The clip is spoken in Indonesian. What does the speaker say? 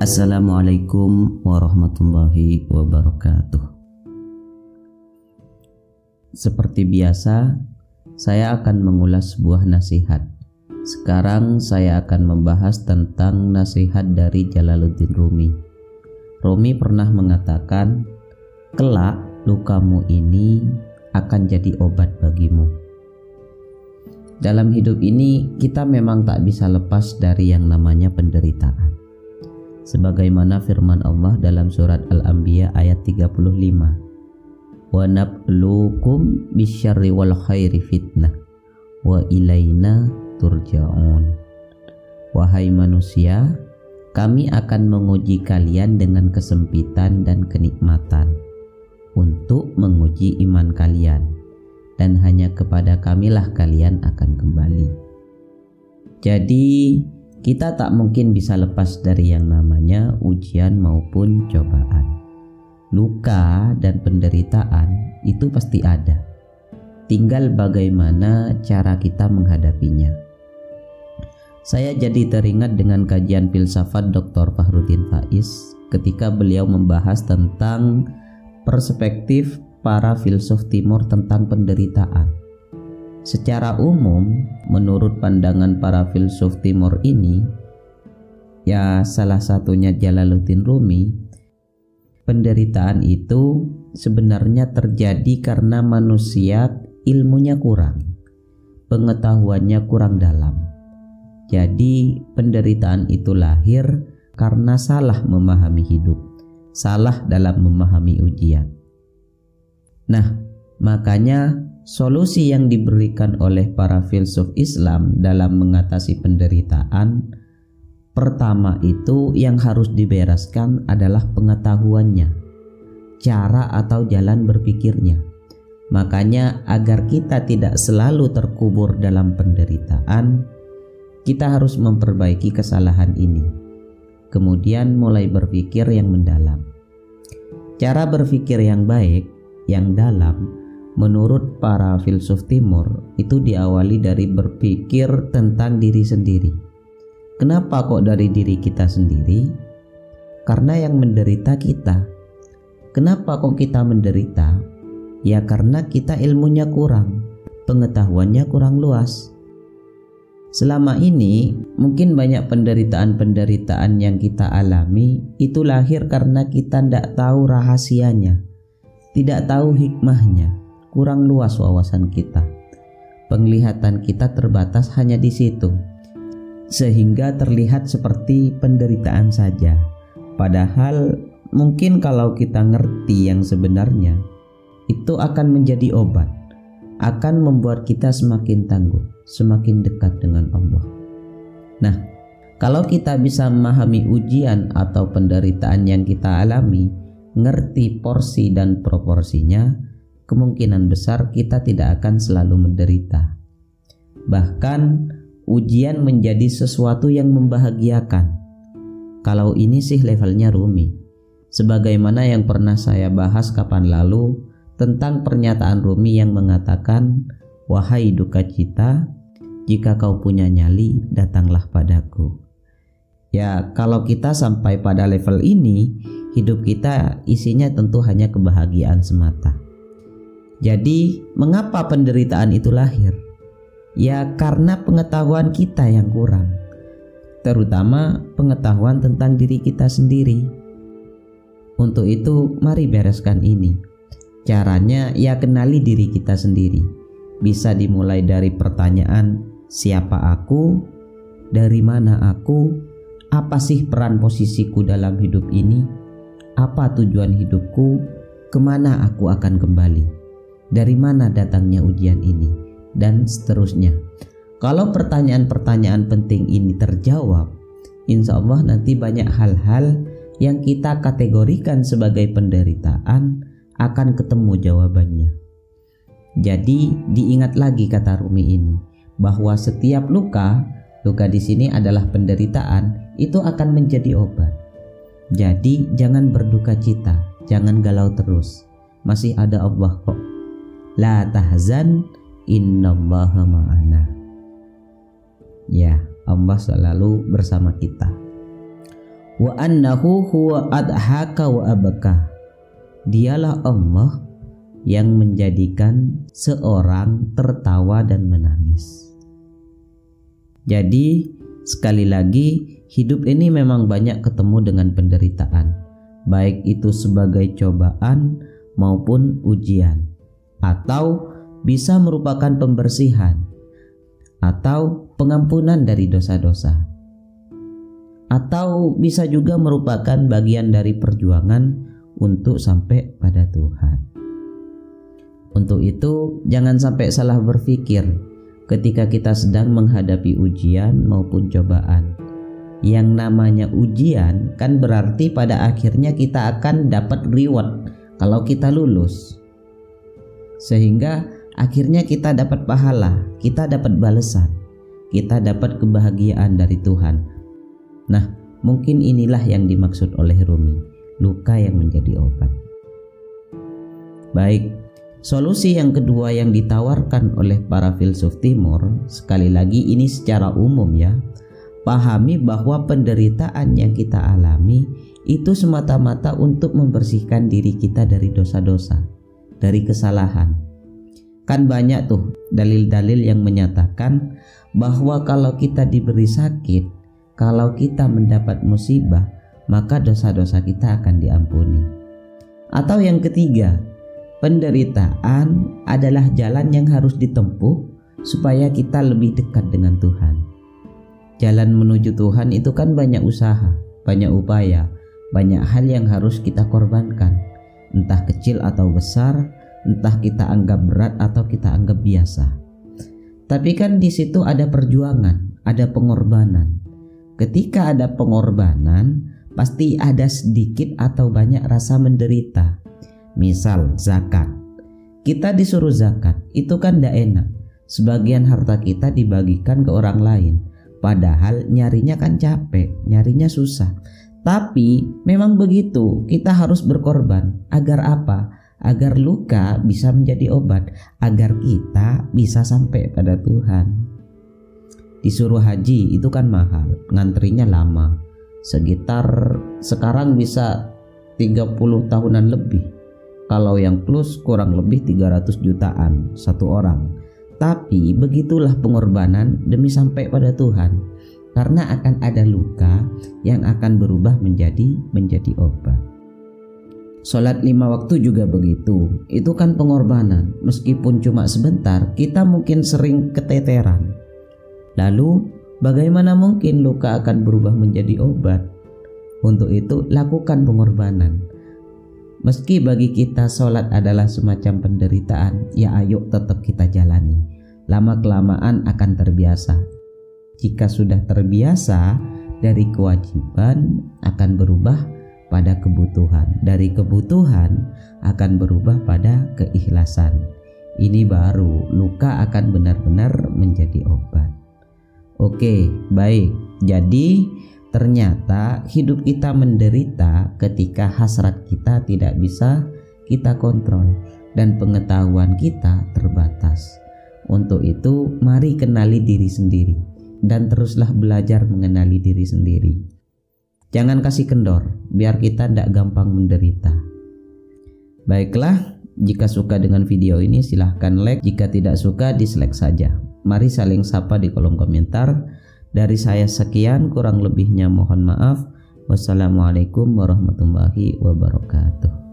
Assalamualaikum warahmatullahi wabarakatuh. Seperti biasa, saya akan mengulas sebuah nasihat. Sekarang saya akan membahas tentang nasihat dari Jalaluddin Rumi. Rumi pernah mengatakan, kelak lukamu ini akan jadi obat bagimu. Dalam hidup ini kita memang tak bisa lepas dari yang namanya penderitaan. Sebagaimana firman Allah dalam surat Al-Anbiya ayat 35. Wa nabluukum bisyarri wal khairi fitnah wa ilaina turja'un. Wahai manusia, kami akan menguji kalian dengan kesempitan dan kenikmatan untuk menguji iman kalian, dan hanya kepada kamilah kalian akan kembali. Jadi kita tak mungkin bisa lepas dari yang namanya ujian maupun cobaan. Luka dan penderitaan itu pasti ada. Tinggal bagaimana cara kita menghadapinya. Saya jadi teringat dengan kajian filsafat Dr. Fahrudin Faiz ketika beliau membahas tentang perspektif para filsuf timur tentang penderitaan. Secara umum, menurut pandangan para filsuf timur ini, ya salah satunya Jalaluddin Rumi, penderitaan itu sebenarnya terjadi karena manusia ilmunya kurang, pengetahuannya kurang dalam. Jadi penderitaan itu lahir karena salah memahami hidup, salah dalam memahami ujian. Nah, makanya solusi yang diberikan oleh para filsuf Islam dalam mengatasi penderitaan, pertama itu yang harus dibereskan adalah pengetahuannya, cara atau jalan berpikirnya. Makanya agar kita tidak selalu terkubur dalam penderitaan, kita harus memperbaiki kesalahan ini, kemudian mulai berpikir yang mendalam. Cara berpikir yang baik, yang dalam, menurut para filsuf timur itu diawali dari berpikir tentang diri sendiri. Kenapa kok dari diri kita sendiri? Karena yang menderita kita. Kenapa kok kita menderita? Ya karena kita ilmunya kurang, pengetahuannya kurang luas. Selama ini mungkin banyak penderitaan-penderitaan yang kita alami itu lahir karena kita tidak tahu rahasianya, tidak tahu hikmahnya. Kurang luas wawasan kita, penglihatan kita terbatas hanya di situ, sehingga terlihat seperti penderitaan saja. Padahal mungkin kalau kita ngerti yang sebenarnya, itu akan menjadi obat, akan membuat kita semakin tangguh, semakin dekat dengan Allah. Nah, kalau kita bisa memahami ujian atau penderitaan yang kita alami, ngerti porsi dan proporsinya, kemungkinan besar kita tidak akan selalu menderita. Bahkan ujian menjadi sesuatu yang membahagiakan. Kalau ini sih levelnya Rumi. Sebagaimana yang pernah saya bahas kapan lalu tentang pernyataan Rumi yang mengatakan, wahai duka cita, jika kau punya nyali, datanglah padaku. Ya, kalau kita sampai pada level ini, hidup kita isinya tentu hanya kebahagiaan semata. Jadi, mengapa penderitaan itu lahir? Ya, karena pengetahuan kita yang kurang, terutama pengetahuan tentang diri kita sendiri. Untuk itu, mari bereskan ini. Caranya, ya kenali diri kita sendiri. Bisa dimulai dari pertanyaan, siapa aku? Dari mana aku? Apa sih peran posisiku dalam hidup ini? Apa tujuan hidupku? Kemana aku akan kembali? Dari mana datangnya ujian ini, dan seterusnya. Kalau pertanyaan-pertanyaan penting ini terjawab, insya Allah nanti banyak hal-hal yang kita kategorikan sebagai penderitaan akan ketemu jawabannya. Jadi diingat lagi kata Rumi ini, bahwa setiap luka di sini adalah penderitaan, itu akan menjadi obat. Jadi jangan berduka cita, jangan galau terus, masih ada Allah kok. La tahzan, innallaha ma'ana. Ya, Allah selalu bersama kita. wa annahu huwa adhaka wa abaka. Dialah Allah yang menjadikan seorang tertawa dan menangis. Jadi sekali lagi, hidup ini memang banyak ketemu dengan penderitaan, baik itu sebagai cobaan maupun ujian, atau bisa merupakan pembersihan atau pengampunan dari dosa-dosa, atau bisa juga merupakan bagian dari perjuangan untuk sampai pada Tuhan. Untuk itu, jangan sampai salah berpikir ketika kita sedang menghadapi ujian maupun cobaan. Yang namanya ujian kan berarti pada akhirnya kita akan dapat reward kalau kita lulus, sehingga akhirnya kita dapat pahala, kita dapat balasan, kita dapat kebahagiaan dari Tuhan. Nah, mungkin inilah yang dimaksud oleh Rumi, luka yang menjadi obat. Baik, solusi yang kedua yang ditawarkan oleh para filsuf Timur, sekali lagi ini secara umum ya, pahami bahwa penderitaan yang kita alami itu semata-mata untuk membersihkan diri kita dari dosa-dosa, dari kesalahan. Kan banyak tuh dalil-dalil yang menyatakan bahwa kalau kita diberi sakit, kalau kita mendapat musibah, maka dosa-dosa kita akan diampuni. Atau yang ketiga, penderitaan adalah jalan yang harus ditempuh supaya kita lebih dekat dengan Tuhan. Jalan menuju Tuhan itu kan banyak usaha, banyak upaya, banyak hal yang harus kita korbankan, entah kecil atau besar, entah kita anggap berat atau kita anggap biasa. Tapi kan di situ ada perjuangan, ada pengorbanan. Ketika ada pengorbanan, pasti ada sedikit atau banyak rasa menderita. Misal zakat. Kita disuruh zakat, itu kan tidak enak. Sebagian harta kita dibagikan ke orang lain. Padahal nyarinya kan capek, nyarinya susah. Tapi memang begitu, kita harus berkorban. Agar apa? Agar luka bisa menjadi obat, agar kita bisa sampai pada Tuhan. Disuruh haji itu kan mahal, ngantrinya lama, sekitar sekarang bisa 30 tahunan lebih. Kalau yang plus kurang lebih 300 jutaan satu orang. Tapi begitulah pengorbanan demi sampai pada Tuhan, karena akan ada luka yang akan berubah menjadi obat. Sholat 5 waktu juga begitu, itu kan pengorbanan. Meskipun cuma sebentar, kita mungkin sering keteteran. Lalu bagaimana mungkin luka akan berubah menjadi obat? Untuk itu lakukan pengorbanan. Meski bagi kita sholat adalah semacam penderitaan, ya ayo tetap kita jalani. Lama-kelamaan akan terbiasa. Jika sudah terbiasa, dari kewajiban akan berubah pada kebutuhan. Dari kebutuhan akan berubah pada keikhlasan. Ini baru luka akan benar-benar menjadi obat. Oke, baik. Jadi ternyata hidup kita menderita ketika hasrat kita tidak bisa kita kontrol dan pengetahuan kita terbatas. Untuk itu mari kenali diri sendiri dan teruslah belajar mengenali diri sendiri. Jangan kasih kendor, biar kita tidak gampang menderita. Baiklah, jika suka dengan video ini silahkan like, jika tidak suka dislike saja. Mari saling sapa di kolom komentar. Dari saya sekian, kurang lebihnya mohon maaf. Wassalamualaikum warahmatullahi wabarakatuh.